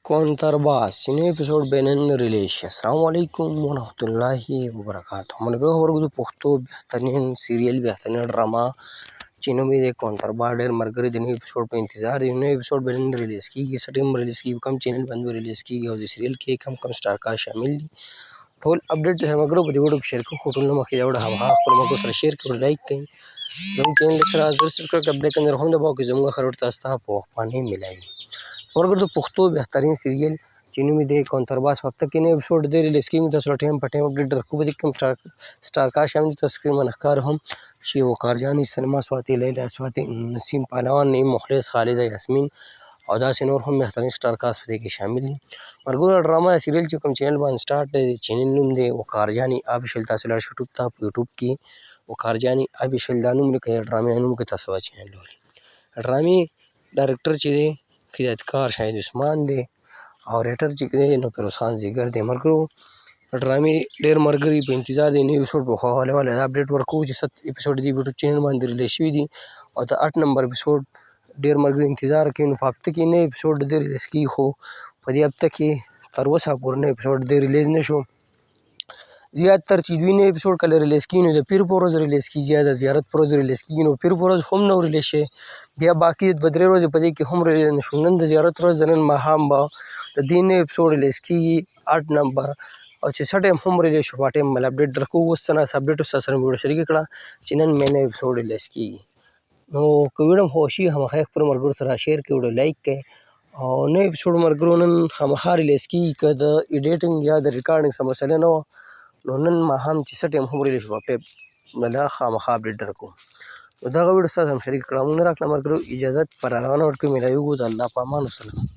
Contrabas ini episode بینن ریلیز شي. السلام علیکم ورحمت الله وبرکاته. ملګرو خبرو د پښتو بهترین سیریل بهترین ډراما چې نوم یې د کونتربا ډېر ملګري د نوي اپیسوډ په انتظار دي. نوی اپیسوډ بینن ریلیز کیږي، څه ټایم ریلیز کیږي، کوم چینل باندې ریلیز کیږي او د سیریل کې کم سٹار کاسټ شامل دي. ټول اپډیټ سره ملګرو په دې ویډیو کې شیر کوو. خو ټول نه مخکې دا ویډیو هماغه خپلو ملګرو سره شیر کړئ، لایک کړئ، زموږ چینل سره زر سبسکرایب کړئ، بل ایکن هم دباؤ چې زموږ خبرو تاسو ته په وخت باندې ملایي. ملګرو د پښتو بهترین سیریل چې نوم یې د کونترباس په هفته کې نوی اپیسوډ دی ریلیز کیږي. تاسو ټایم په ټایم اپډیټ درکوو. په دې کې کوم سٹار کاسټ شامل دي تاسو سکرین باندې ښکاره هم چې وقار جاني، سلما سواتي، لیلا سواتي، نسیم پهلوان، نعیم مخلص، خالده یاسمین او داسې نور هم بهترین سٹار کاسټ په دې کې شامل دي. ملګرو ډراما سیریل چې کوم چینل باندې سٹارټ دی، چینل نوم دی وقار جاني آفیشل. تاسو لاړ شئ یوټیوب ته، په یوټیوب کې وقار جاني آفیشل دا نوم لیکئ، ډرامې نوم کې تاسو دا چینل لولئ. ډرامې ډایرکټر چې دی هدایتکار شاهد عثمان دی او ریټر چې دی نو فیروز خان زیګر دی. ملګرو ډرامې ډېر ملګري په انتظار دي. نوی اپیسوډ په حواله دا اپډیټ ورکوو چې 7 اپیسوډ دي په یوټیوب چینل باندې ریلیز شوي دي او د 8 نمبر اپیسوډ ډېر ملګري انتظار کوي. نو په هفته کې نوی اپیسوډ د دې ریلیز کیږي، خو په دې هفته کې تر اوسه پورې نوی اپیسوډ د ریلیز نه شو. زیاتر چې دوی نوی اپیسوډ کله ریلیز کیږي نو د پیر په ورځ ریلیز کیږي یا د زیارت په ورځ ریلیز کیږي. نو پیر په ورځ هم نه ریلیز شوی، بیا باقي 2-3 ورځې په دې کې هم ریلیز نه شو. نن د زیارت ورځ د نن ماښام به د دې نوی اپیسوډ ریلیز کیږي 8 نمبر او چې څه ټایم هم ریلیز شو په ټایم باندې اپډیټ درکوو. اوس څه ناڅه اپډیټ ستاسو سره مې ویډیو شریکه کړه چې نن مې نوی اپیسوډ ریلیز کیږي. نو که ویډیو مو خوښ شي خامخا خپلو ملګرو سره شیر کړئ، ویډیو لایک کړئ او نوی اپیسوډ ملګرو نن خامخا ریلیز کیږي. که د ایډیټینګ یا د ریکارډینګ څه مسله نه وه نو نن ماښام چې څه ټایم هم ریلیز شو په ټایم باندې خامخا اپډیټ درکوو. نو دغه ویډیو ستاسو هم شریک کړه. موږ نه راکړه ملګرو اجازت پر روانه ورکوي. میلاویږو د الله په امان. وسلام.